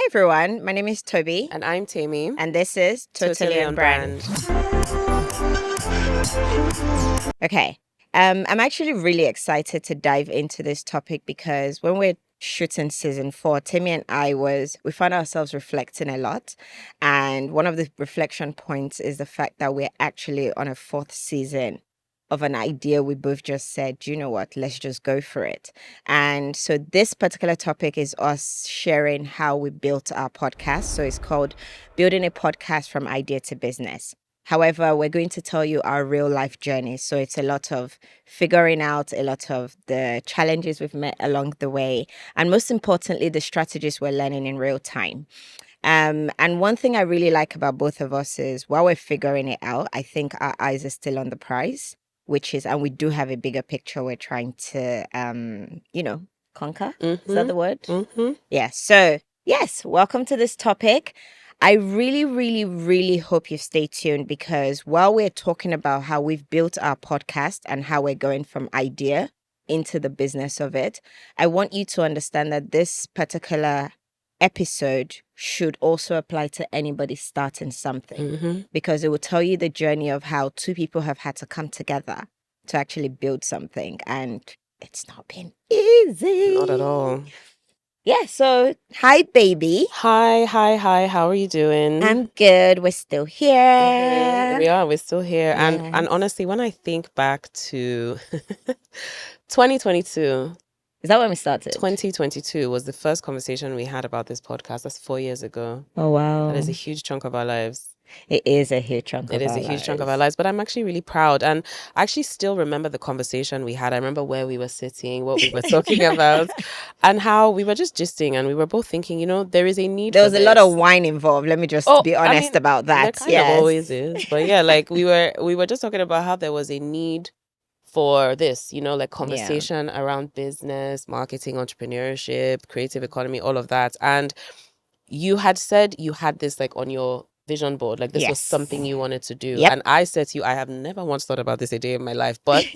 everyone, my name is Tobi. And I'm Temi. And this is Totally on Brand. Okay, I'm actually really excited to dive into this topic because when we're shooting season 4, Temi and we found ourselves reflecting a lot. And one of the reflection points is the fact that we're actually on a 4th season of an idea we both just said, you know what, let's just go for it. And so this particular topic is us sharing how we built our podcast. So it's called Building a Podcast from Idea to Business. However, we're going to tell you our real life journey. So it's a lot of figuring out a lot of the challenges we've met along the way. And most importantly, the strategies we're learning in real time. And one thing I really like about both of us is while we're figuring it out, I think our eyes are still on the prize, and we do have a bigger picture we're trying to, conquer. Is that the word? Mm-hmm. Yeah. So, yes, welcome to this topic. I really, really, really hope you stay tuned because while we're talking about how we've built our podcast and how we're going from idea into the business of it, I want you to understand that this particular episode should also apply to anybody starting something because it will tell you the journey of how two people have had to come together to actually build something, and it's not been easy. Not at all. Yeah, so hi baby. Hi. How are you doing? I'm good. We're still here. We are. We're still here. Yes. And honestly, when I think back to 2022, Is that when we started? 2022 was the first conversation we had about this podcast. That's 4 years ago. Oh, wow. That is a huge chunk of our lives. It is a huge chunk of our lives. It is a huge chunk of our lives, but I'm actually really proud. And I actually still remember the conversation we had. I remember where we were sitting, what we were talking about, and how we were just gisting. And we were both thinking, there is a need There for was a this. lot of wine involved. Let me just be honest about that. There kind of always is. But yeah, like we were just talking about how there was a need for this, like conversation around business, marketing, entrepreneurship, creative economy, all of that. And you had said you had this like on your vision board, like this was something you wanted to do. Yep. And I said to you, I have never once thought about this a day in my life, but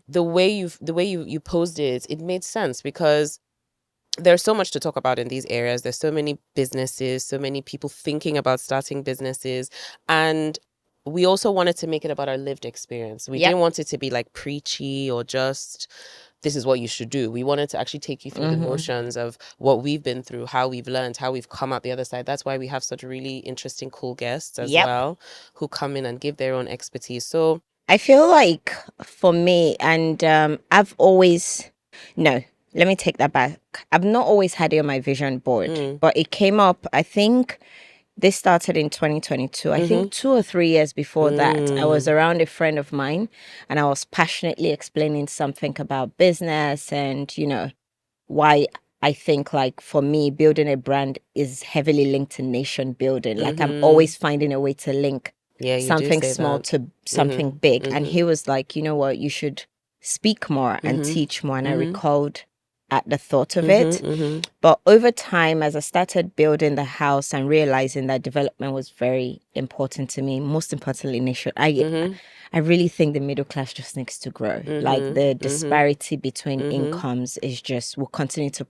the way you posed it, it made sense because there's so much to talk about in these areas. There's so many businesses, so many people thinking about starting businesses, and we also wanted to make it about our lived experience. We didn't want it to be like preachy or just this is what you should do. We wanted to actually take you through the motions of what we've been through, how we've learned, how we've come out the other side. That's why we have such really interesting, cool guests as well who come in and give their own expertise. So I feel like for me, and let me take that back. I've not always had it on my vision board, but it came up, I think this started in 2022. I think 2 or 3 years before that, I was around a friend of mine and I was passionately explaining something about business and, why I think like for me, building a brand is heavily linked to nation building. Like I'm always finding a way to link something small to something big. And he was like, you know what, you should speak more and teach more. And I recalled at the thought of it. But over time, as I started building the house and realizing that development was very important to me, most importantly, nation, I really think the middle class just needs to grow. Like the disparity between incomes will continue to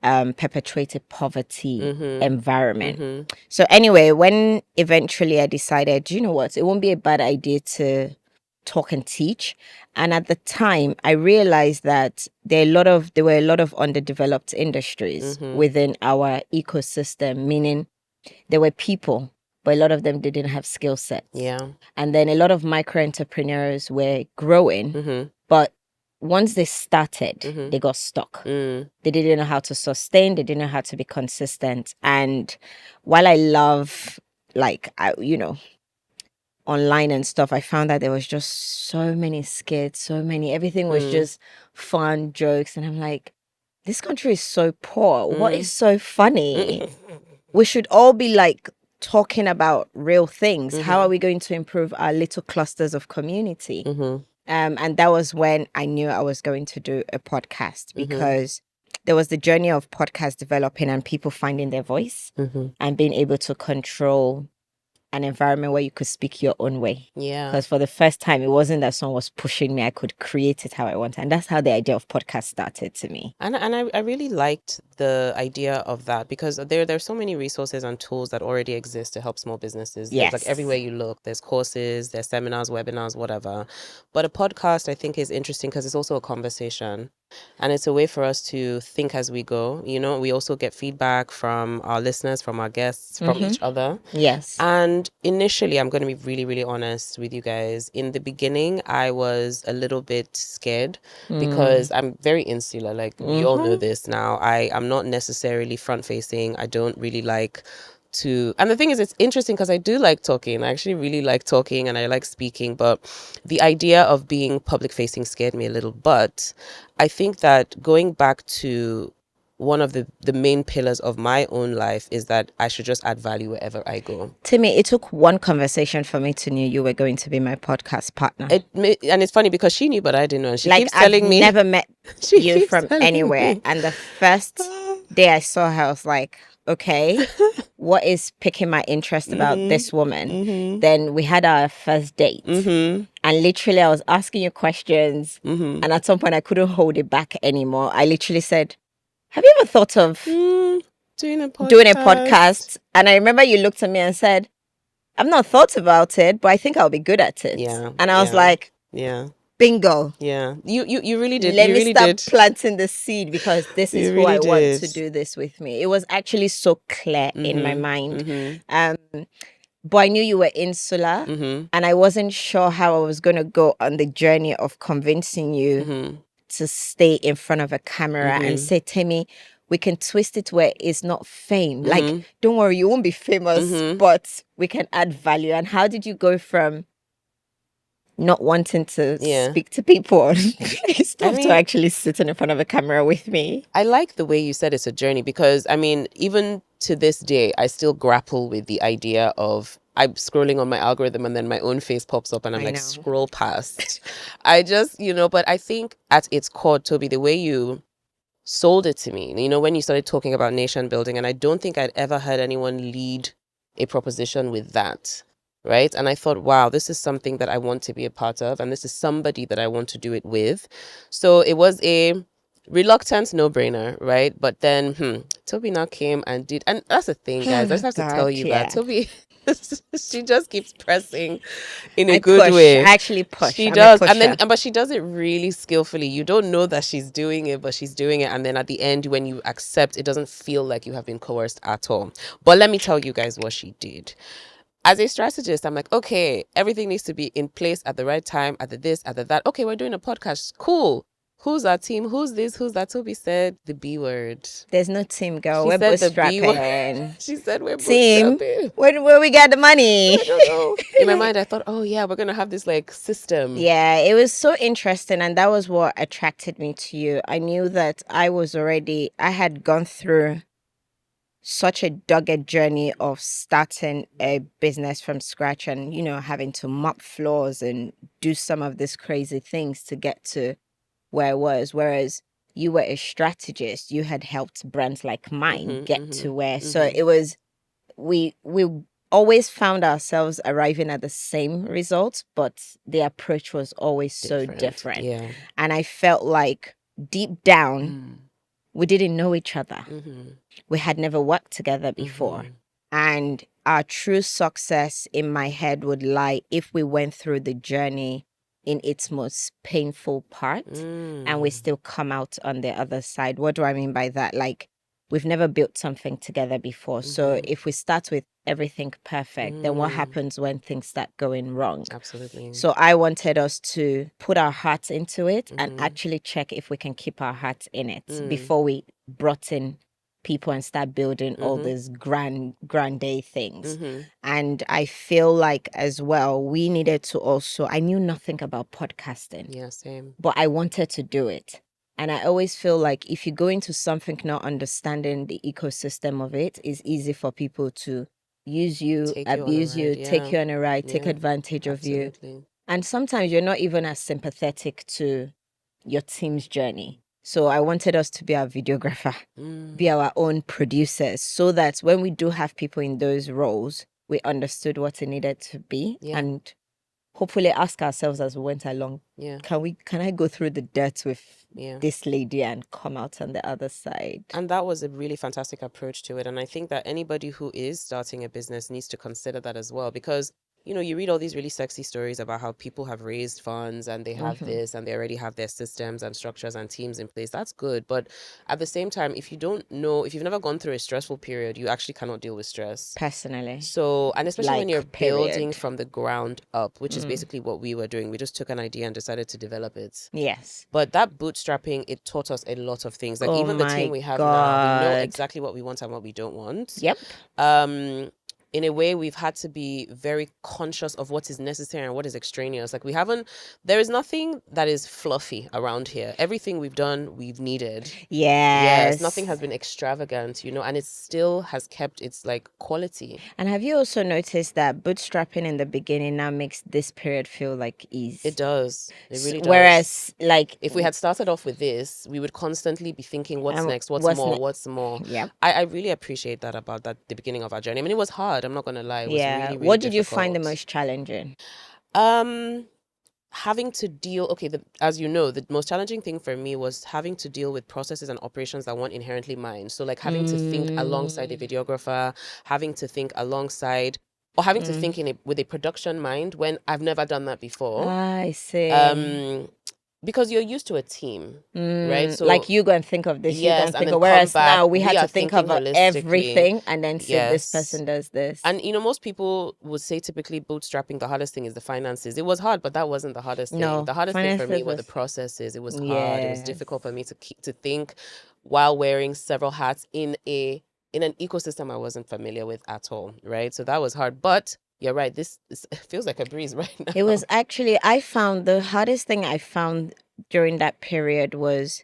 perpetuate a poverty environment. So anyway, when eventually I decided, you know what, it won't be a bad idea to talk and teach. And at the time, I realized that there were a lot of underdeveloped industries within our ecosystem, meaning there were people, but a lot of them didn't have skill sets. Yeah. And then a lot of micro entrepreneurs were growing, but once they started, they got stuck. They didn't know how to sustain. They didn't know how to be consistent. And while I love, online and stuff, I found that there was just so many skits, everything was just fun jokes. And I'm like, this country is so poor. What is so funny? We should all be like talking about real things. How are we going to improve our little clusters of community? And that was when I knew I was going to do a podcast because there was the journey of podcast developing and people finding their voice and being able to control an environment where you could speak your own way. Yeah. Because for the first time, it wasn't that someone was pushing me. I could create it how I want. And that's how the idea of podcast started to me. And I really liked the idea of that because there's so many resources and tools that already exist to help small businesses. There's like Yes. everywhere you look, there's courses, there's seminars, webinars, whatever. But a podcast, I think, is interesting because it's also a conversation. And it's a way for us to think as we go. You know, we also get feedback from our listeners, from our guests, from each other. Yes. And initially, I'm going to be really, really honest with you guys. In the beginning, I was a little bit scared because I'm very insular. Like, you all know this now. I'm not necessarily front facing. I don't really like to. And the thing is, it's interesting because I do like talking. I actually really like talking and I like speaking. But the idea of being public facing scared me a little. But I think that going back to one of the main pillars of my own life is that I should just add value wherever I go. Temi, it took one conversation for me to know you were going to be my podcast partner. And it's funny because she knew, but I didn't know. And she like keeps telling I've me. never met She you keeps from telling anywhere. me. And the first day I saw her, I was like, okay, what is picking my interest about this woman? Then we had our first date. And literally I was asking you questions. And at some point I couldn't hold it back anymore. I literally said, have you ever thought of doing a podcast? And I remember you looked at me and said, I've not thought about it, but I think I'll be good at it. Yeah. And I was like, yeah. Bingo. Yeah. You really did. Let you me really start did. planting the seed because this is You who I really want did. to do this with me. It was actually so clear in my mind. But I knew you were insular and I wasn't sure how I was going to go on the journey of convincing you to stay in front of a camera and say, Temi, we can twist it where it's not fame. Like, don't worry, you won't be famous, but we can add value. And how did you go from not wanting to speak to people to actually sitting in front of a camera with me? I like the way you said it's a journey because, I mean, even to this day, I still grapple with the idea of I'm scrolling on my algorithm and then my own face pops up and I'm scroll past. I just, but I think at its core, Toby, the way you sold it to me, when you started talking about nation building, and I don't think I'd ever heard anyone lead a proposition with that. Right. And I thought, wow, this is something that I want to be a part of. And this is somebody that I want to do it with. So it was a reluctant no-brainer. Right. But then Toby now came and did. And that's the thing, guys. I just have to tell you that Toby, she just keeps pressing in a good way. I actually push. She does. But she does it really skillfully. You don't know that she's doing it, but she's doing it. And then at the end, when you accept, it doesn't feel like you have been coerced at all. But let me tell you guys what she did. As a strategist, I'm like, okay, everything needs to be in place at the right time, at the this, at the that. Okay, we're doing a podcast. Cool. Who's our team? Who's this? Who's that? Toby said the B word. There's no team, girl. She we're said bootstrapping. She said we're team. Bootstrapping. Where we get the money? I don't know. In my mind, I thought, oh yeah, we're gonna have this like system. Yeah, it was so interesting, and that was what attracted me to you. I knew that I had gone through such a dogged journey of starting a business from scratch and, having to mop floors and do some of these crazy things to get to where I was. Whereas you were a strategist, you had helped brands like mine get to where. So it was, we always found ourselves arriving at the same results, but the approach was always so different. Yeah. And I felt like deep down, we didn't know each other. We had never worked together before. And our true success in my head would lie if we went through the journey in its most painful part and we still come out on the other side. What do I mean by that? Like, we've never built something together before. So if we start with everything perfect, then what happens when things start going wrong? Absolutely. So I wanted us to put our hearts into it and actually check if we can keep our hearts in it before we brought in people and start building all these grande things. And I feel like as well, we needed to also, I knew nothing about podcasting. Yeah, same. But I wanted to do it. And I always feel like if you go into something not understanding the ecosystem of it, it's easy for people to use you, abuse you, take you on a ride, take advantage of you. And sometimes you're not even as sympathetic to your team's journey. So I wanted us to be our videographer, be our own producers, so that when we do have people in those roles, we understood what it needed to be, Yeah. and hopefully ask ourselves as we went along, Yeah. can I go through the dirt with Yeah. this lady and come out on the other side? And that was a really fantastic approach to it. And I think that anybody who is starting a business needs to consider that as well, because you read all these really sexy stories about how people have raised funds and they have this and they already have their systems and structures and teams in place. That's good. But at the same time, if you've never gone through a stressful period, you actually cannot deal with stress. Personally. So, and especially when Like, you're building period. from the ground up, which is basically what we were doing. We just took an idea and decided to develop it. Yes. But that bootstrapping, it taught us a lot of things. Like Oh even the team my we have now, we know God. exactly what we want and what we don't want. Yep. In a way, we've had to be very conscious of what is necessary and what is extraneous. Like there is nothing that is fluffy around here. Everything we've done, we've needed. Yes. Nothing has been extravagant, and it still has kept its like quality. And have you also noticed that bootstrapping in the beginning now makes this period feel like ease? It does. It really does. Whereas, like, if we had started off with this, we would constantly be thinking, what's next? What's more? Yeah. I really appreciate that about the beginning of our journey. I mean, it was hard. I'm not going to lie. It was really, really what did you difficult. find the most challenging? Having to deal, as you know, the most challenging thing for me was having to deal with processes and operations that weren't inherently mine. So like having to think alongside a videographer, having to think alongside, or having to think with a production mind when I've never done that before. I see. Because you're used to a team, right? So like you go and think of this, yes, you go and think of, whereas now we had to think of holistically. everything and then say this person does this. And most people would say typically bootstrapping, the hardest thing is the finances. It was hard, but that wasn't the hardest thing. The hardest thing for me were the processes. It was hard. It was difficult for me to think while wearing several hats in an ecosystem I wasn't familiar with at all, right? So that was hard, but you're right. This feels like a breeze right now. It was actually, I found the hardest thing I found during that period was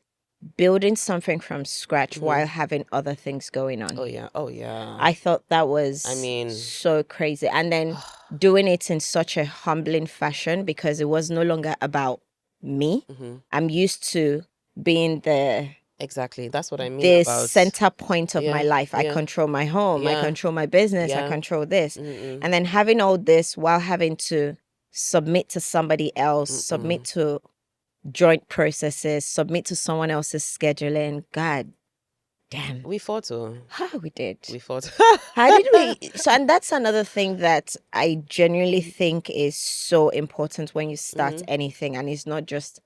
building something from scratch while having other things going on. Oh yeah. I thought that was, so crazy. And then doing it in such a humbling fashion, because it was no longer about me. I'm used to being exactly, that's what I mean. The center point of my life. I yeah. control my home. I control my business. I control this. And then having all this while having to submit to somebody else, submit to joint processes, submit to someone else's scheduling. God damn. We fought. We did. We fought. How did we? So, and that's another thing that I genuinely think is so important when you start anything, and it's not just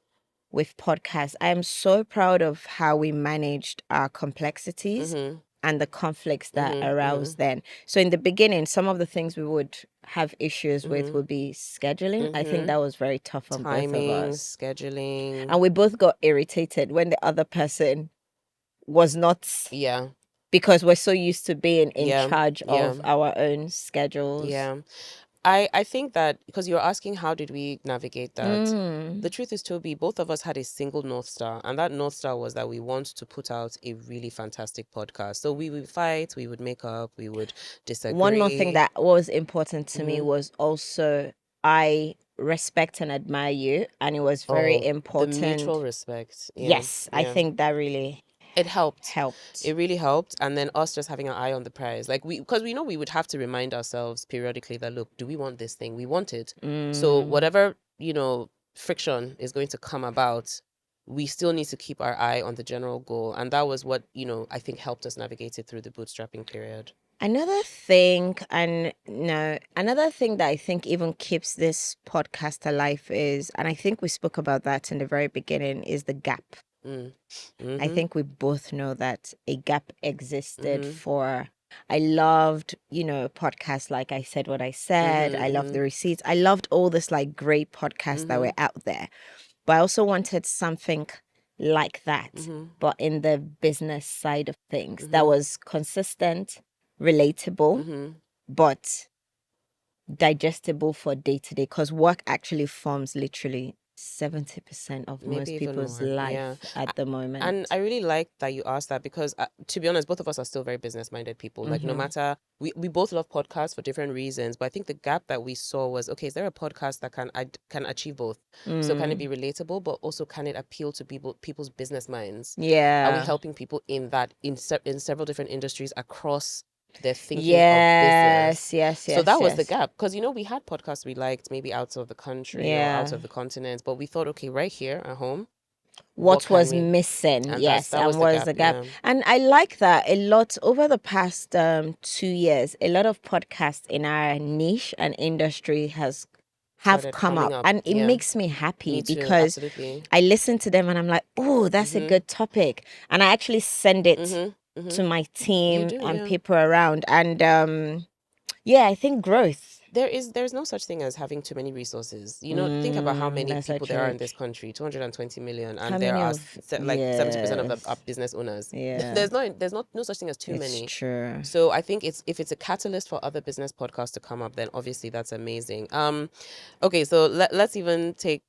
with podcasts. I am so proud of how we managed our complexities and the conflicts that aroused then. So in the beginning, some of the things we would have issues with would be scheduling. I think that was very tough on both of us. Scheduling. And we both got irritated when the other person was not. Yeah. Because we're so used to being in charge of our own schedules. Yeah. I think that because you're asking how did we navigate that, the truth is, Toby, both of us had a single North Star, and that North Star was that we want to put out a really fantastic podcast. So we would fight, we would make up, we would disagree. One more thing that was important to me was also I respect and admire you, and it was very important. The mutual respect. Yes, I think that really... It helped. It really helped. And then us just having an eye on the prize. Like because we know we would have to remind ourselves periodically that, look, do we want this thing? We want it. So whatever, friction is going to come about, we still need to keep our eye on the general goal. And that was what, I think helped us navigate it through the bootstrapping period. Another thing that I think even keeps this podcast alive is, and I think we spoke about that in the very beginning, is the gap. I think we both know that a gap existed for... I loved, podcasts like I Said What I Said. I loved The Receipts. I loved all this like great podcasts that were out there. But I also wanted something like that, but in the business side of things that was consistent, relatable, but digestible for day to day, because work actually forms literally 70% of most people's life at the moment. And I really like that you asked that, because to be honest, both of us are still very business minded people. Like no matter, we both love podcasts for different reasons, but I think the gap that we saw was, okay, is there a podcast that can achieve both? So can it be relatable, but also can it appeal to people's business minds? Are we helping people in several different industries across they're thinking of business. So that was the Yes. gap. Because, we had podcasts we liked maybe out of the country or out Yeah. of the continent, but we thought, okay, right here at home, What can was we? missing, And yes, that was and the was gap. the gap. Yeah. And I like that a lot over the past 2 years. A lot of podcasts in our niche and industry have Started come coming up, up. and it Yeah. makes me happy Me too. because Absolutely. I listen to them and I'm like, oh, that's a good topic, and I actually send it to my team do, and yeah. people around, and yeah, I think growth. There's no such thing as having too many resources. Think about how many That's people there are true. in this country, 220 million, How and there many are of 70% of them are yes, business owners. yeah, There's no such thing as too it's many. true. So I think if it's a catalyst for other business podcasts to come up, then obviously that's amazing. Okay, so let's even take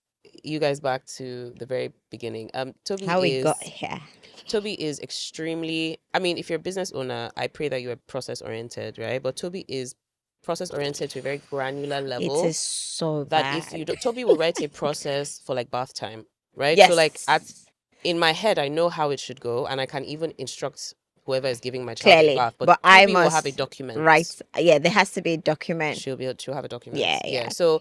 you guys back to the very beginning. How we got here. Tobi is extremely, I mean, if you're a business owner, I pray that you're process oriented, right? But Tobi is process oriented to a very granular level. It is so that bad. if you do, Tobi will write a process for like bath time, right? Yes. So like in my head, I know how it should go, and I can even instruct whoever is giving my child Clearly, a bath. but I Tobi will have a must document. Right. Yeah, there has to be a document. She'll have a document. Yeah. So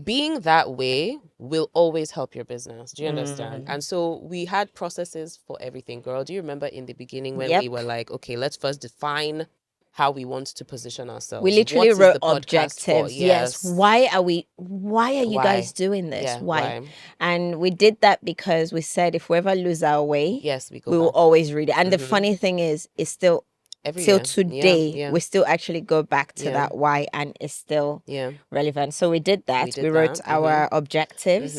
being that way will always help your business. Do you understand? And so we had processes for everything, girl. Do you remember in the beginning when we were like, okay, let's first define how we want to position ourselves? We literally What is wrote the podcast for? objectives. Yes. Why are you guys doing this? Yeah, why? And we did that because we said if we ever lose our way, yes, we will always read it. And the funny thing is, it's still till today, we still actually go back to that why, and it's still relevant. So we did that. We wrote our objectives,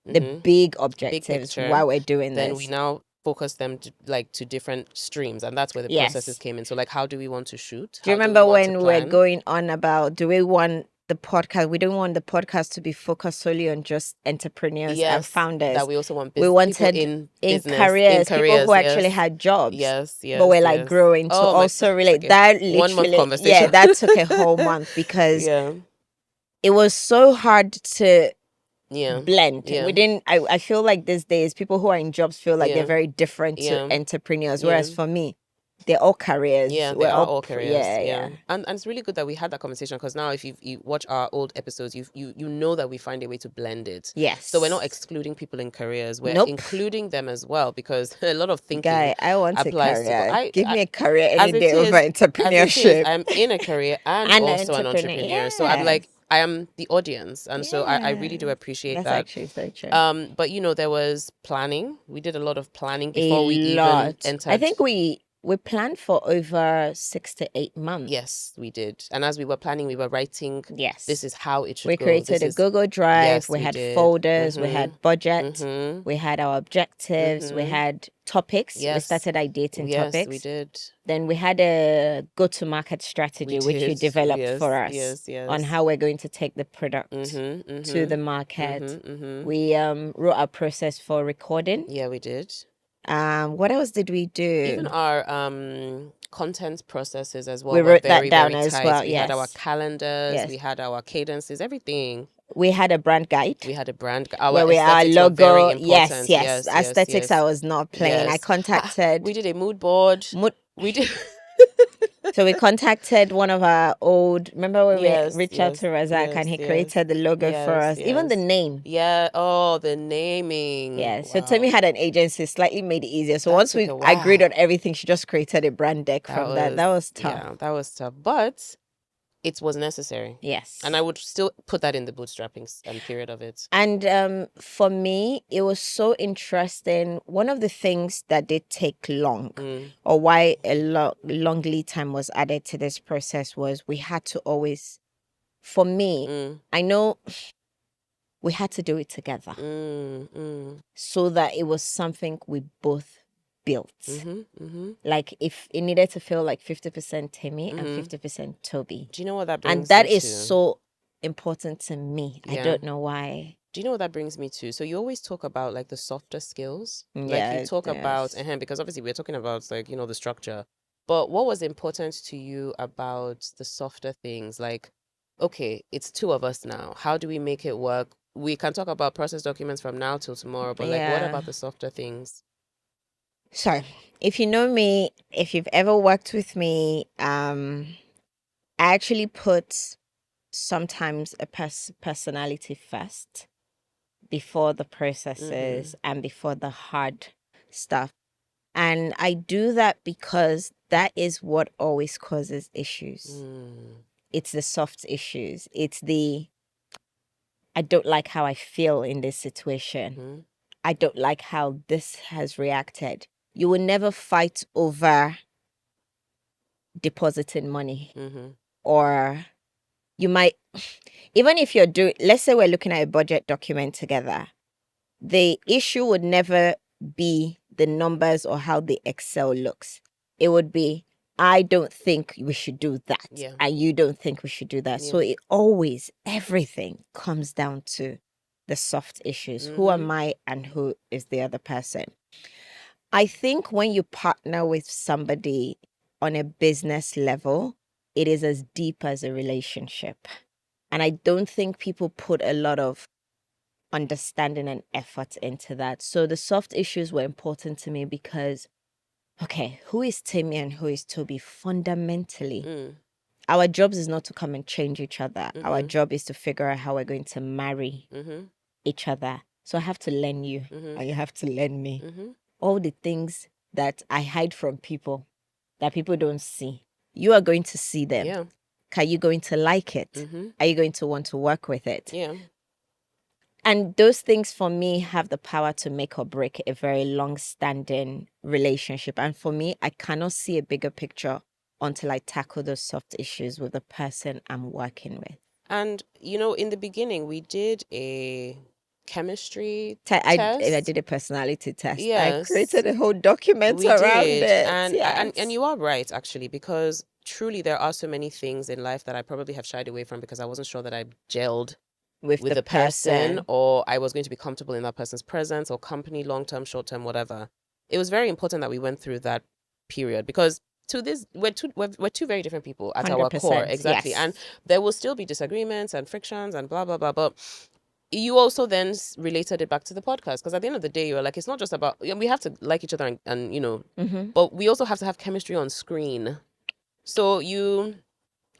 the big objectives, why we're doing then this. we now focus them to different streams, and that's where the processes came in. So like, how do we want to shoot? Do you remember when we're going on about, do we want the podcast? We don't want the podcast to be focused solely on just entrepreneurs and founders. That we also want we wanted in careers, people who actually had jobs. But we're like growing to also relate. That literally, 1 month conversation. that took a whole month because it was so hard to blend. We didn't. I feel like these days people who are in jobs feel like they're very different to entrepreneurs, whereas for me, they're all careers. Yeah, they are all careers. Yeah. And it's really good that we had that conversation, because now if you watch our old episodes, you know that we find a way to blend it. Yes. So we're not excluding people in careers. We're including them as well, because a lot of thinking I want applies a career. to Give me a career any day over entrepreneurship. I'm in a career and also an entrepreneur. So I'm like, I am the audience, and so I really do appreciate that. That's actually so true. But there was planning. We did a lot of planning before we even entered. I think we planned for over 6 to 8 months. Yes, we did. And as we were planning, we were writing, this is how it should go. We created a Google Drive. Yes, we had folders. We had budget. We had our objectives. We had topics. We started ideating topics. Yes, we did. Then we had a go-to-market strategy, which you developed for us on how we're going to take the product to the market. We wrote our process for recording. Yeah, we did. What else did we do? Even our content processes as well. We wrote that down as well. We had our calendars, we had our cadences, everything. We had a brand guide. We had a brand guide. Our logo. Yes. Aesthetics, I was not playing. I contacted. We did a mood board. We did. So we contacted one of our old. Remember when we reached out to Razak and he created the logo for us, even the name. Yeah. Oh, the naming. Yeah. Wow. So Temi had an agency, slightly made it easier. So once we agreed on everything, she just created a brand deck from that. That was tough. Yeah, that was tough, but it was necessary. Yes. And I would still put that in the bootstrapping period of it. And for me, it was so interesting. One of the things that did take long, or why a long lead time was added to this process, was we had to always, for me, I know we had to do it together. So that it was something we both built. Like if it needed to feel like 50% Temi and 50% Tobi. Do you know what that brings me to? And that is so important to me. I don't know why. Do you know what that brings me to? So you always talk about like the softer skills. Like you talk about, because obviously we're talking about like, the structure. But what was important to you about the softer things? Like, okay, it's 2 of us now. How do we make it work? We can talk about process documents from now till tomorrow, but like, what about the softer things? So, if you know me, if you've ever worked with me, I actually put sometimes a personality first before the processes and before the hard stuff. And I do that because that is what always causes issues. It's the soft issues. It's the I don't like how I feel in this situation. I don't like how this has reacted. You will never fight over depositing money. Or you might, even if you're doing, let's say we're looking at a budget document together, the issue would never be the numbers or how the Excel looks. It would be, I don't think we should do that. Yeah. And you don't think we should do that. So it always, everything comes down to the soft issues. Who am I and who is the other person? I think when you partner with somebody on a business level, it is as deep as a relationship. And I don't think people put a lot of understanding and effort into that. So the soft issues were important to me because, okay, who is Temi and who is Tobi fundamentally? Our jobs is not to come and change each other. Our job is to figure out how we're going to marry each other. So I have to learn you and you have to learn me. All the things that I hide from people that people don't see. You are going to see them. Yeah. Are you going to like it? Are you going to want to work with it? Yeah. And those things for me have the power to make or break a very long-standing relationship. And for me, I cannot see a bigger picture until I tackle those soft issues with the person I'm working with. And, you know, in the beginning, we did a chemistry I test. did a personality test. Yes. I created a whole document We around did. it. And you are right, actually, because truly there are so many things in life that I probably have shied away from because I wasn't sure that I gelled with the person, or I was going to be comfortable in that person's presence or company, long-term, short-term, whatever. It was very important that we went through that period because to this, we're two very different people at our core. Exactly. Yes. And there will still be disagreements and frictions and blah, blah, blah. But you also then related it back to the podcast because at the end of the day, you were like, it's not just about, we have to like each other and you know, but we also have to have chemistry on screen. So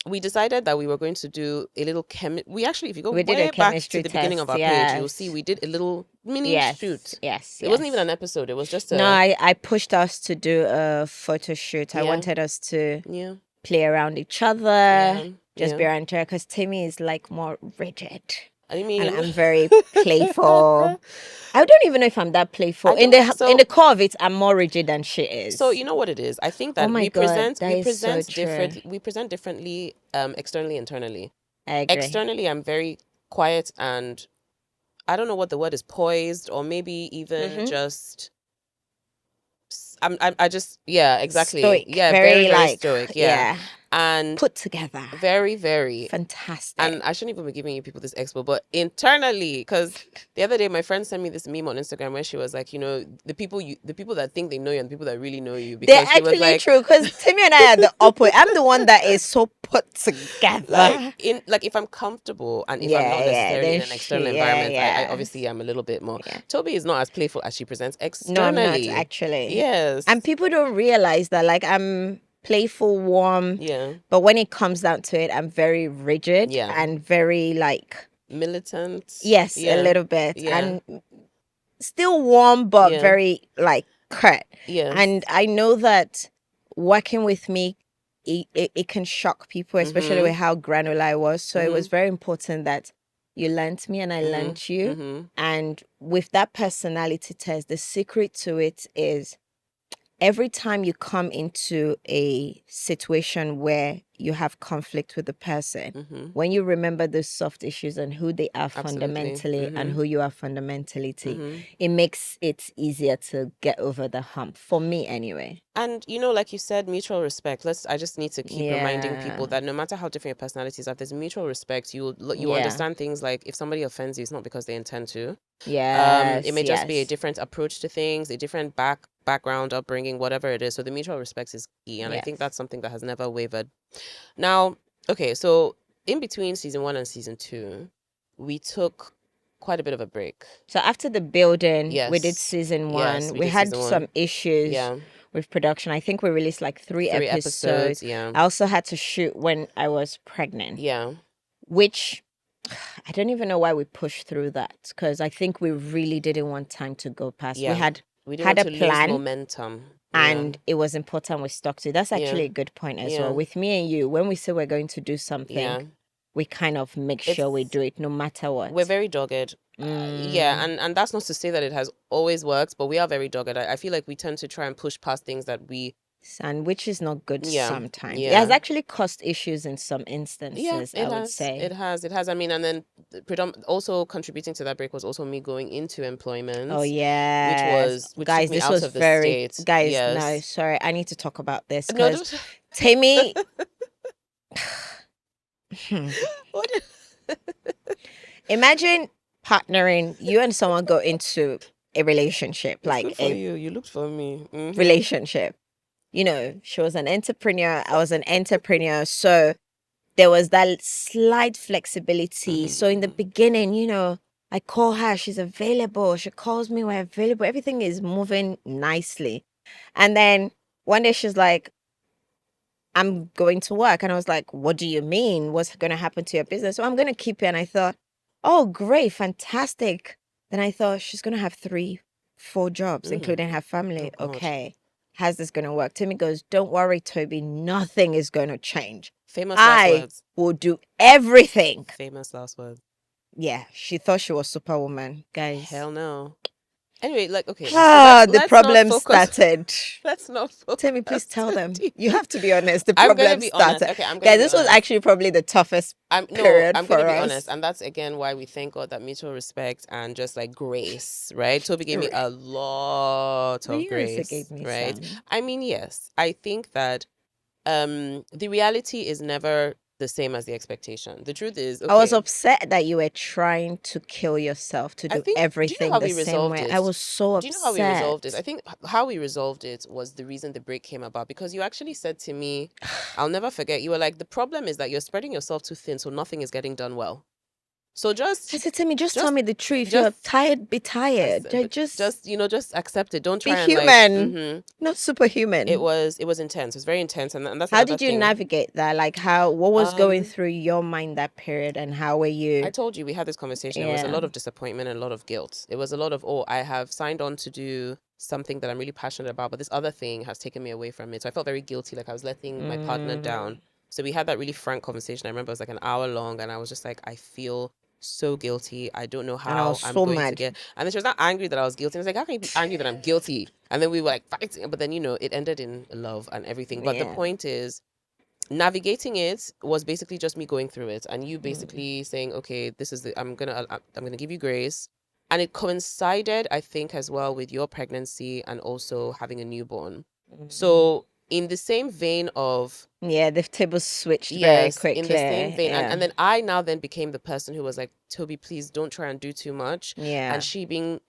we decided that we were going to do a little we actually, if you go way back to the beginning of our page, you'll see we did a little mini shoot. Yes. It wasn't even an episode. It was just a... No, I pushed us to do a photo shoot. I wanted us to play around each other, just be around each other because Temi is like more rigid. I mean, and I'm very playful. I don't even know if I'm that playful. In the core of it, I'm more rigid than she is. So you know what it is? I think that we present differently externally, internally. I agree. Externally, I'm very quiet and I don't know what the word is, poised, or maybe even just I just exactly. Stoic. Yeah, very, very stoic. Yeah. And put together. Very, very fantastic. And I shouldn't even be giving you people this expo, but internally, because the other day my friend sent me this meme on Instagram where she was like, you know, the people that think they know you and the people that really know you. Because they're actually like, true. Because Temi and I are the opposite. I'm the one that is so put together. Like if I'm comfortable and if I'm not necessarily in an external environment, I obviously am a little bit more. Tobi is not as playful as she presents externally. No, I'm not actually. Yes. And people don't realize that. Like I'm playful, warm. Yeah. But when it comes down to it, I'm very rigid and very like militant. Yes, a little bit. And still warm, but very like curt. Yeah. And I know that working with me, it can shock people, especially with how granular I was. So it was very important that you learnt me and I learnt you. And with that personality test, the secret to it is every time you come into a situation where you have conflict with the person, when you remember those soft issues and who they are fundamentally and who you are fundamentally, it makes it easier to get over the hump, for me anyway. And, you know, like you said, mutual respect. I just need to keep reminding people that no matter how different your personalities are, there's mutual respect. You understand things like if somebody offends you, it's not because they intend to. It may just be a different approach to things, a different background, upbringing, whatever it is. So the mutual respect is key. And I think that's something that has never wavered. Now, okay, so in between season 1 and season 2, we took quite a bit of a break. So after the building, we did Yes. season 1. Yes, we did had season some 1. issues Yeah. with production. I think we released like 3 3 episodes. Yeah. I also had to shoot when I was pregnant, Yeah. which I don't even know why we pushed through that, because I think we really didn't want time to go past. Yeah. We didn't had want a to plan, lose momentum. and it was important we stuck to. That's actually Yeah. a good point as Yeah. well. With me and you, when we say we're going to do something, Yeah. we kind of make sure we do it no matter what. We're very dogged. Yeah, and that's not to say that it has always worked, but we are very dogged. I feel like we tend to try and push past things that we and which is not good sometimes. It Yeah. has actually caused issues in some instances, it I would has. say. It has. I mean, and then also contributing to that break was also me going into employment. Oh yeah, which guys, took me this out was of the very States. guys. Yes. No, sorry, I need to talk about this No, because Temi. What? Imagine partnering, you and someone go into a relationship, It's like good for you. You looked for me. relationship. You know, she was an entrepreneur, I was an entrepreneur, so there was that slight flexibility. So in the beginning, you know, I call her, she's available. She calls me, we're available. Everything is moving nicely. And then one day she's like, I'm going to work. And I was like, what do you mean? What's going to happen to your business? So I'm going to keep it. And I thought, oh, great, fantastic. Then I thought she's going to have 3, 4 jobs, including her family. Oh, God. Okay. How's this going to work? Timmy goes, don't worry, Toby. Nothing is going to change. Famous last I words. will do everything. Famous last words. Yeah, she thought she was Superwoman, guys. Hell no. Anyway, like, okay. The problem started. Let's not focus. Tell me, please tell them. deep. You have to be honest. The I'm problem gonna be started. honest. Okay, I'm gonna Guys, be this was honest. actually probably the toughest I'm period gonna for be us. honest, and that's again why we thank God that mutual respect and just like grace, right? Toby gave me a lot of You also grace, gave me right? some. I mean, yes, I think that the reality is never the same as the expectation. The truth is, I was upset that you were trying to kill yourself to do everything the same way. I was so upset. Do you know how we resolved it? I think how we resolved it was the reason the break came about, because you actually said to me, I'll never forget, you were like, the problem is that you're spreading yourself too thin, so nothing is getting done well. So I said, Temi, just tell me the truth. If you're tired, be tired. Just accept it. Don't try and human. Not superhuman. It was intense. It was very intense, and that's how did you navigate that? Like, what was going through your mind that period, and how were you? I told you we had this conversation. It was a lot of disappointment and a lot of guilt. It was a lot of, I have signed on to do something that I'm really passionate about, but this other thing has taken me away from it. So I felt very guilty, like I was letting my partner down. So we had that really frank conversation. I remember it was like an hour long, and I was just like, I feel so guilty. I don't know how I'm going to get. And then she was not angry that I was guilty. I was like, how can you be angry that I'm guilty? And then we were like fighting. But then, it ended in love and everything. But the point is, navigating it was basically just me going through it, and you basically saying, okay, this is I'm gonna give you grace. And it coincided, I think, as well with your pregnancy and also having a newborn. So in the same vein of the tables switched very quickly. In the same vein. And then I now then became the person who was like, Toby, please don't try and do too much. And she being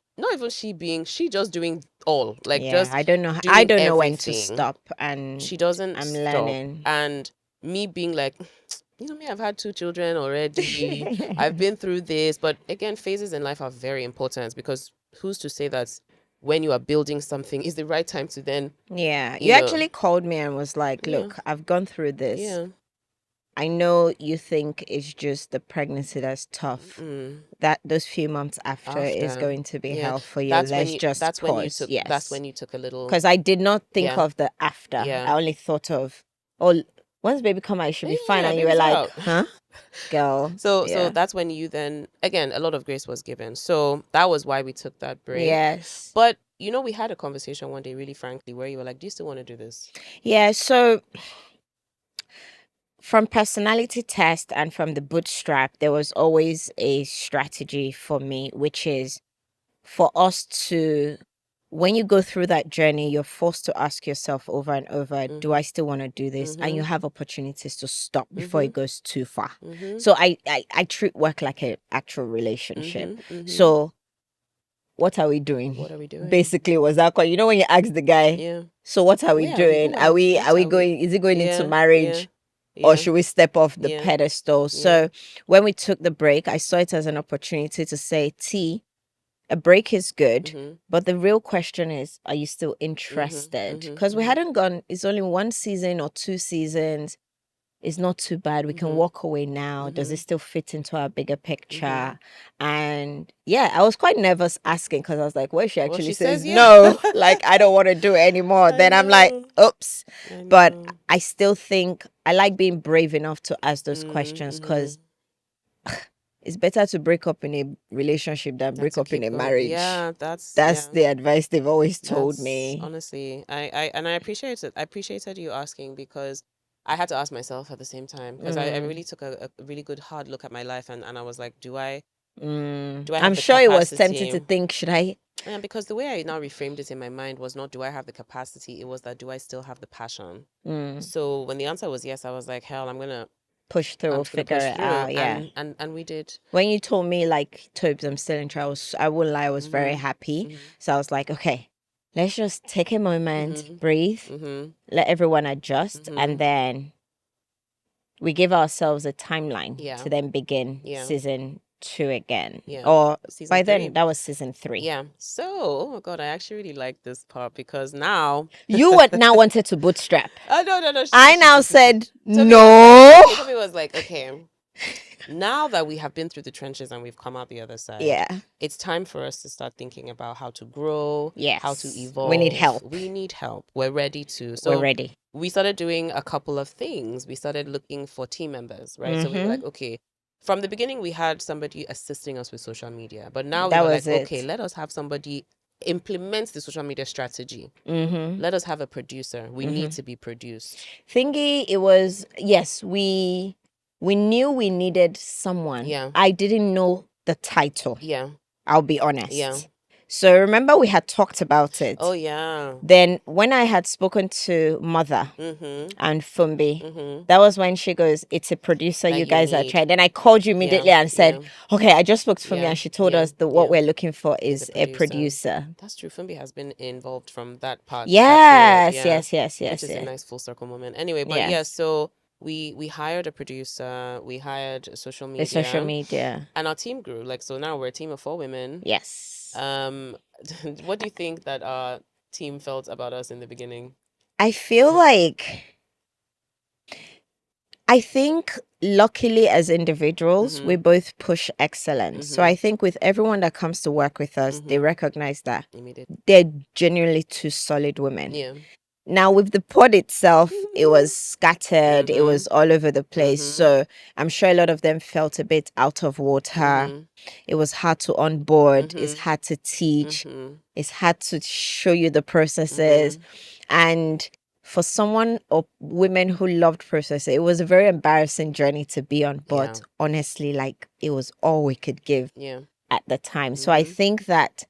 she just doing all. Like just I don't know when to stop, and she doesn't I'm stop. learning. And me being like, me, I've had 2 children already. I've been through this. But again, phases in life are very important, because who's to say that when you are building something is the right time to then you actually called me and was like, look, I've gone through this. I know you think it's just the pregnancy that's tough. That those few months after is going to be hell for you. That's when you took a little, because I did not think of the after. I only thought of, once baby come out, it should be fine. And you were like, huh? Girl. So that's when you then, again, a lot of grace was given. So that was why we took that break. Yes. But, we had a conversation one day, really frankly, where you were like, do you still want to do this? Yeah. So from personality test and from the bootstrap, there was always a strategy for me, which is for us to, when you go through that journey, you're forced to ask yourself over and over, do I still want to do this? And you have opportunities to stop before it goes too far. So I treat work like an actual relationship. So what are we doing? Basically, was that called? When you ask the guy, so what are we doing? Are we going? Is it going into marriage? or Yeah. should we step off the Yeah. pedestal? Yeah. So when we took the break, I saw it as an opportunity to say, T, a break is good, Mhm. but the real question is, are you still interested? Mhm. Because we Mhm. hadn't gone, it's only 1 season or 2 seasons. It's not too bad. We can Mhm. walk away now. Does it Mhm. still fit into our bigger picture? Mhm. And yeah, I was quite nervous asking because I was like, what if she Well, actually she says says yeah. no? Like, I don't want to do it anymore. I Then I'm like, know. oops. I But know. I still think I like being brave enough to ask those Mhm. questions because Mhm. it's better to break up in a relationship than And break to up in keep a going. marriage. Yeah, that's That's the advice they've always told That's me. honestly, I appreciate it. I appreciated you asking because I had to ask myself at the same time because I really took a really good hard look at my life and I was like, do I have I'm the sure it was tempting capacity? to think, should I? And because the way I now reframed it in my mind was not do I have the capacity, it was that do I still have the passion? So when the answer was yes, I was like, hell, I'm Push through, just gonna figure push it through. out. Yeah. And we did. When you told me like Tobes, I'm still in trials, I wouldn't lie, I was very Mhm. happy. Mhm. So I was like, okay, let's just take a moment, Mhm. breathe, Mhm. let everyone adjust, and Mhm. then we give ourselves a timeline Yeah. to then begin Yeah. season 2 again. Yeah. Or Season by 3. then, that was season 3. Yeah. So, oh my God, I actually really like this part because now You now wanted to bootstrap. oh no. I now said Toby no. Toby was like, okay, now that we have been through the trenches and we've come out the other side, Yeah. it's time for us to start thinking about how to grow, how to Yes. evolve. We need help. We need help. We're ready to. We're So ready. we started doing a couple of things. We started looking for team members, right? So we were like, okay, from the beginning, we had somebody assisting us with social media, but now we That were was like, it. okay, let us have somebody implement the social media strategy. Mm-hmm. Let us have a producer. We need to be produced. Thingy, it was, yes, we knew we needed someone. Yeah. I didn't know the title. Yeah. I'll be honest. Yeah. So remember we had talked about it. Oh yeah. Then when I had spoken to Mother Mm-hmm. and Fumbi, Mm-hmm. that was when she goes, it's a producer That you you guys are need. trying. Then I called you immediately and said, okay, I just spoke to Fumbi Yeah, and she told yeah, us that what yeah. we're looking for Is is a producer. That's true. Fumbi has been involved from that part. Yes, that period, yeah, yes. Which is a nice full circle moment. Anyway, but yeah, Yes. so we hired a producer, we hired social The media, social media. and our team grew. Like so now we're a team of 4 women. Yes. What do you think that our team felt about us in the beginning? I feel like, I think luckily as individuals, we both push excellence. So I think with everyone that comes to work with us, they recognize that they're genuinely 2 solid women. Yeah. Now with the pod itself, it was scattered, it was all over the place. So I'm sure a lot of them felt a bit out of water. It was hard to onboard, it's hard to teach, it's hard to show you the processes. And for someone or women who loved processes, it was a very embarrassing journey to be on. But honestly, like it was all we could give at the time. So I think that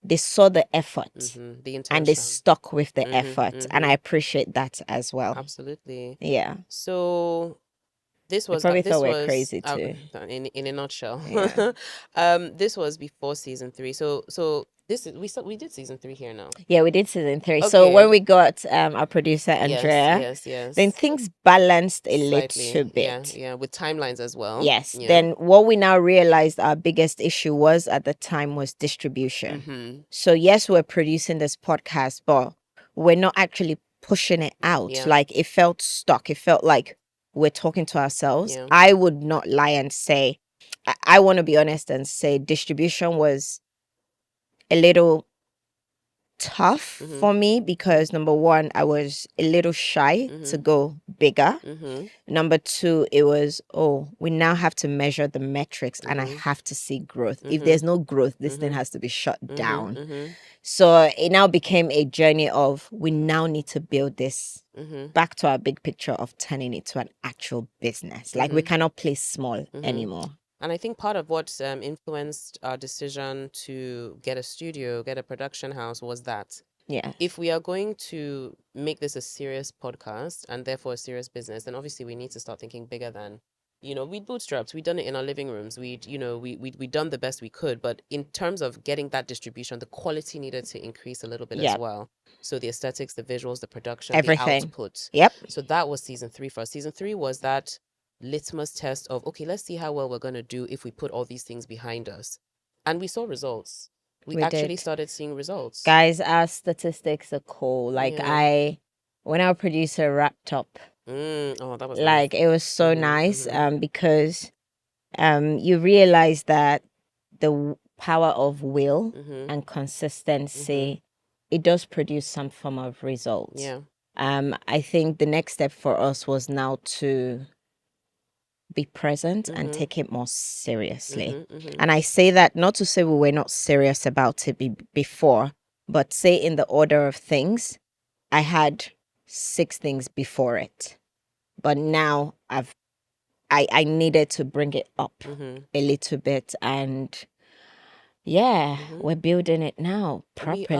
they saw the effort the and they stuck with the effort. And I appreciate that as well. Absolutely. Yeah. So this was probably this thought we were was crazy too. in a nutshell. Yeah. This was before season 3. So this is we did season 3 here now. Yeah, we did season 3. So when we got our producer Andrea, yes, then things balanced a slightly, little bit. yeah, with timelines as well. Yes. Yeah. Then what we now realized our biggest issue was at the time was distribution. So yes, we're producing this podcast, but we're not actually pushing it out. Yeah. Like it felt stuck. It felt like we're talking to ourselves. Yeah. I would not lie and say, I want to be honest and say distribution was a little tough for me because number one, I was a little shy to go bigger. Number two, it was, we now have to measure the metrics and I have to see growth. If there's no growth, this thing has to be shut down. So it now became a journey of we now need to build this back to our big picture of turning it to an actual business. Like we cannot play small anymore. And I think part of what influenced our decision to get a studio, get a production house was that if we are going to make this a serious podcast and therefore a serious business, then obviously we need to start thinking bigger than, we'd bootstrapped, we'd done it in our living rooms, we'd done the best we could, but in terms of getting that distribution, the quality needed to increase a little bit as Yeah. well. So the aesthetics, the visuals, the production, Everything. the output. Yep. So that was season 3 for us. Season 3 was that litmus test of, okay, let's see how well we're going to do if we put all these things behind us. And we saw results. We actually did. started seeing results. Guys, our statistics are cool. Like Yeah. when our producer wrapped up, Oh, that was like nice. it was so nice because you realize that the power of will and consistency, it does produce some form of results. Yeah. I think the next step for us was now to be present and take it more seriously. And I say that not to say we were not serious about it before, but say in the order of things, I had 6 things before it. But now I needed to bring it up a little bit, and we're building it now properly. We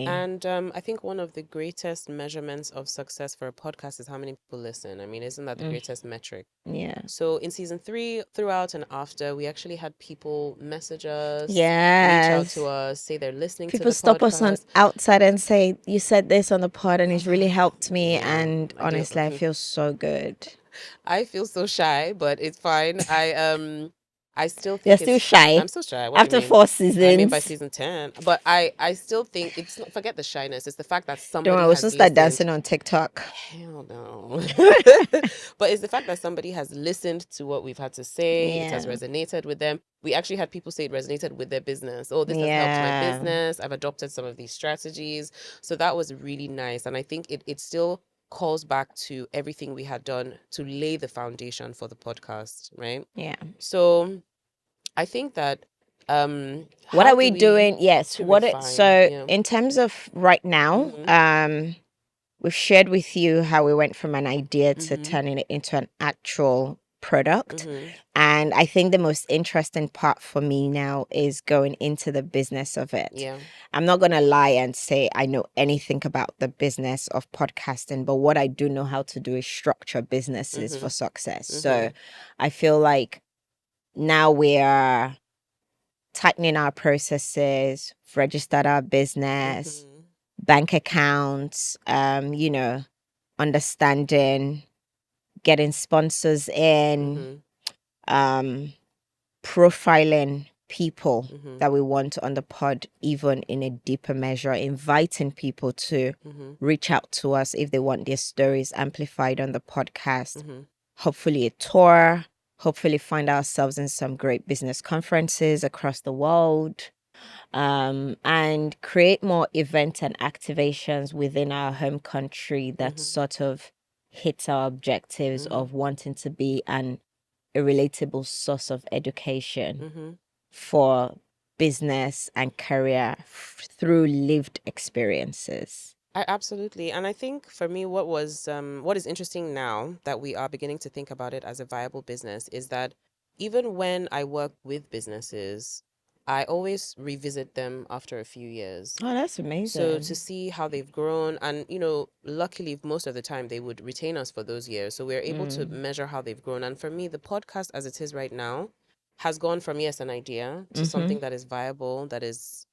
are, and I think one of the greatest measurements of success for a podcast is how many people listen. I mean, isn't that the greatest metric? Yeah. So in season 3, throughout and after, we actually had people message us, reach Yes. out to us, say they're listening People to the stop podcast. us outside and say, you said this on the pod and it's really helped me. Yeah, and I do. honestly, I feel so good. I feel so shy, but it's fine. I still think You're still shy I'm still shy. What do after you mean? 4 seasons. I mean, by season 10. But I still think it's not, forget the shyness. It's the fact that somebody Don't worry, we'll has soon start listened. dancing on TikTok. Hell no. But it's the fact that somebody has listened to what we've had to say. It has Yeah. resonated with them. We actually had people say it resonated with their business. Oh, this has helped my Yeah. business. I've adopted some of these strategies. So that was really nice. And I think it still calls back to everything we had done to lay the foundation for the podcast, right? Yeah. So I think that What how are we do doing? Yes. to What refine? so Yeah. in terms of right now, we've shared with you how we went from an idea to turning it into an actual product. And I think the most interesting part for me now is going into the business of it. Yeah. I'm not going to lie and say I know anything about the business of podcasting, but what I do know how to do is structure businesses for success. So I feel like now we are tightening our processes, registered our business, bank accounts, understanding, getting sponsors in, profiling people that we want on the pod, even in a deeper measure, inviting people to reach out to us if they want their stories amplified on the podcast. Hopefully a tour, hopefully find ourselves in some great business conferences across the world, and create more events and activations within our home country that sort of hits our objectives of wanting to be a relatable source of education for business and career through lived experiences. Absolutely. And I think for me, what is interesting now that we are beginning to think about it as a viable business is that even when I work with businesses, I always revisit them after a few years. Oh, that's amazing. So to see how they've grown, and luckily most of the time they would retain us for those years. So we're able to measure how they've grown. And for me, the podcast as it is right now has gone from, yes, an idea to something that is viable, that is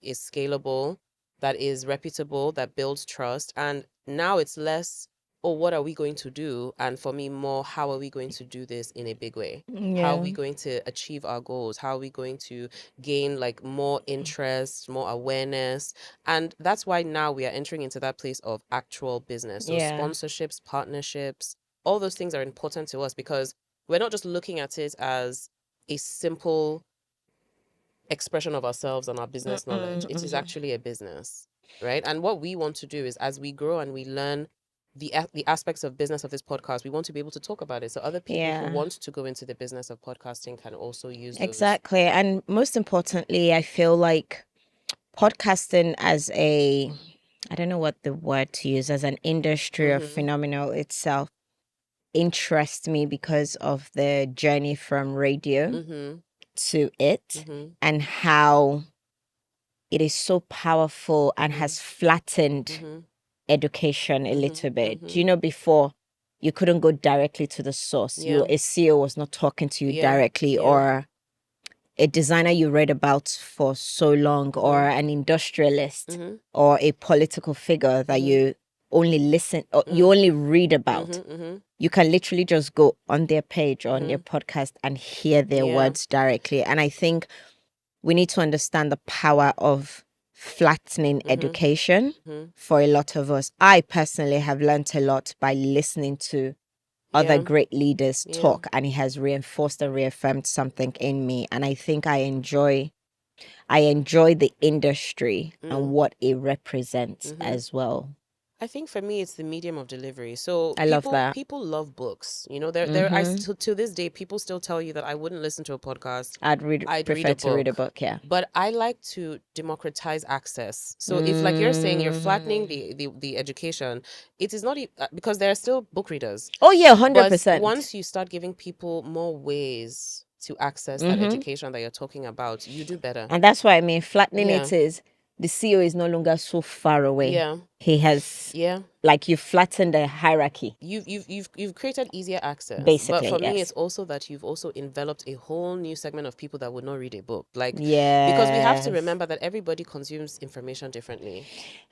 scalable, that is reputable, that builds trust. And now it's less, oh, what are we going to do? And for me, more, how are we going to do this in a big way? How are we going to achieve our goals? How are we going to gain more interest, more awareness? And that's why now we are entering into that place of actual business. So sponsorships, partnerships, all those things are important to us because we're not just looking at it as a simple expression of ourselves and our business knowledge. It is actually a business, right? And what we want to do is, as we grow and we learn the aspects of business of this podcast, we want to be able to talk about it, so other people who want to go into the business of podcasting can also use those. Exactly. And most importantly, I feel like podcasting as I don't know what the word to use, as an industry or phenomenon itself interests me because of the journey from radio to it and how it is so powerful and has flattened education a little bit. Before you couldn't go directly to the source. Yeah. A CEO was not talking to you Yeah. directly, Yeah. or a designer you read about for so long, or an industrialist, or a political figure that you only listen or you only read about. You can literally just go on their page or on their podcast and hear their words directly. And I think we need to understand the power of flattening education for a lot of us. I personally have learned a lot by listening to other great leaders talk, and it has reinforced and reaffirmed something in me. And I think I enjoy the industry and what it represents as well. I think for me, it's the medium of delivery. So I love that. people love books. You know, to this day, people still tell you that I wouldn't listen to a podcast. I'd prefer read to read a book, yeah. But I like to democratize access. So if, like you're saying, you're flattening the education, it is not because there are still book readers. Oh yeah, But 100%. once you start giving people more ways to access that education that you're talking about, you do better. And that's why I mean flattening it is the CEO is no longer so far away. Yeah. He has like you flatten the hierarchy. You've created easier access. Basically, but for me, yes. it's also that you've also enveloped a whole new segment of people that would not read a book. Like, Yeah. because we have to remember that everybody consumes information differently.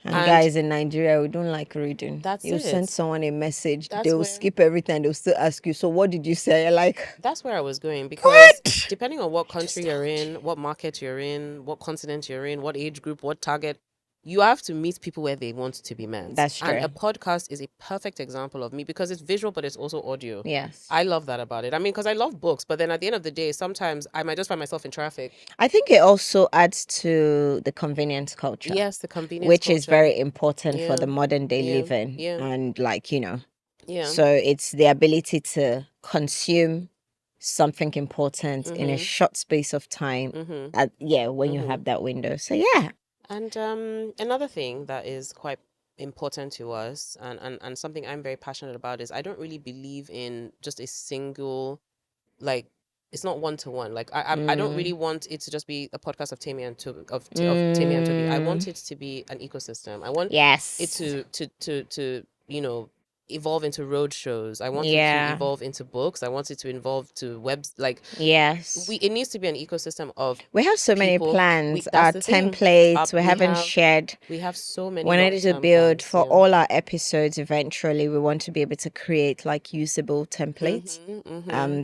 And guys in Nigeria, we don't like reading. That's you it. send someone a message, That's they'll where- skip everything, they'll still ask you, so what did you say? You're like, That's where I was going, because depending on what country you're in, what market you're in, what continent you're in, what age group, what target, you have to meet people where they want to be met. That's true. And a podcast is a perfect example of me, because it's visual, but it's also audio. Yes. I love that about it. I mean, because I love books, but then at the end of the day, sometimes I might just find myself in traffic. I think it also adds to the convenience culture. Yes, the convenience which culture. is very important for the modern day living. Yeah. And like, Yeah. so it's the ability to consume something important in a short space of time. When you have that window. So yeah. And another thing that is quite important to us, and something I'm very passionate about, is I don't really believe in just a single, like, it's not one to one. Like I don't really want it to just be a podcast of Temi and Tobi, of Temi and Tobi. I want it to be an ecosystem. I want it to evolve into road shows. I want it to evolve into books. I want it to evolve to webs. Like, it needs to be an ecosystem of. We have so many people. plans, our templates. We haven't shared. We have so many. We wanted to build for all our episodes. Eventually, we want to be able to create like usable templates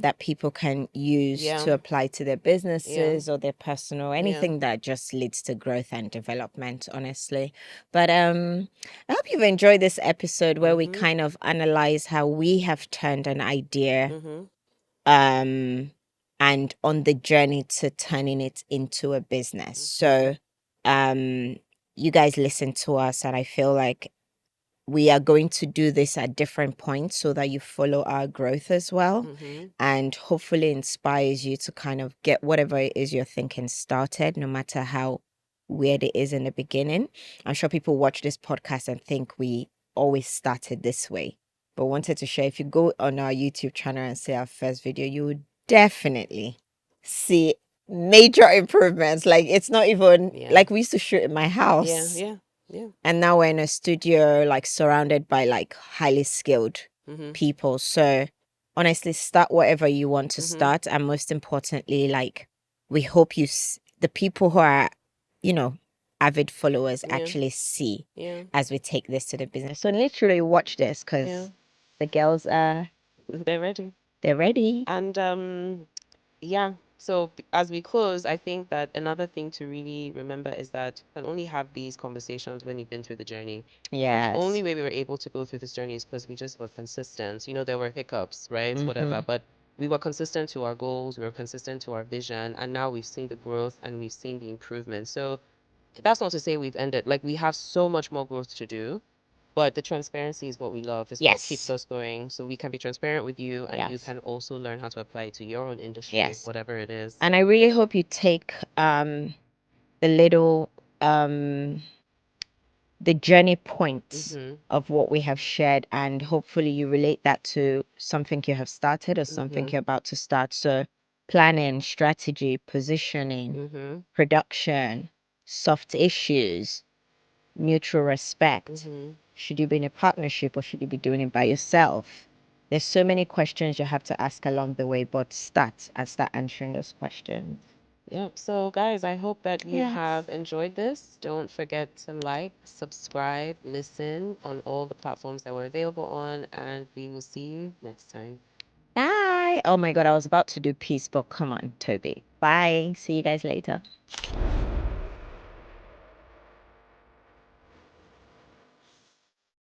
that people can use to apply to their businesses or their personal, anything that just leads to growth and development, honestly. But I hope you've enjoyed this episode where we kind of analyze how we have turned an idea and on the journey to turning it into a business. So you guys listen to us, and I feel like we are going to do this at different points so that you follow our growth as well, and hopefully inspires you to kind of get whatever it is you're thinking started, no matter how weird it is in the beginning. I'm sure people watch this podcast and think we always started this way, but wanted to share, if you go on our YouTube channel and see our first video, you would definitely see major improvements. Like, it's not even like we used to shoot in my house. Yeah. And now we're in a studio, like surrounded by like highly skilled people. So honestly, start whatever you want to start. And most importantly, like, we hope the people who are, avid followers actually see as we take this to the business. So literally watch this, because the girls are, they're ready. They're ready. And so as we close, I think that another thing to really remember is that you can only have these conversations when you've been through the journey. Yes. The only way we were able to go through this journey is because we just were consistent. There were hiccups, right? Whatever, but we were consistent to our goals, we were consistent to our vision, and now we've seen the growth and we've seen the improvement. So that's not to say we've ended. Like, we have so much more growth to do, but the transparency is what we love. It's what keeps us going. So we can be transparent with you, and you can also learn how to apply it to your own industry, whatever it is. And I really hope you take the little the journey points of what we have shared, and hopefully you relate that to something you have started or something you're about to start. So planning, strategy, positioning, production, soft issues, mutual respect. Should you be in a partnership, or should you be doing it by yourself? There's so many questions you have to ask along the way, but start answering those questions. Yep. So, guys, I hope that you Yes. have enjoyed this. Don't forget to like, subscribe, listen on all the platforms that we're available on, and we will see you next time. Bye. Oh my God, I was about to do peace, but come on, Toby. Bye. See you guys later.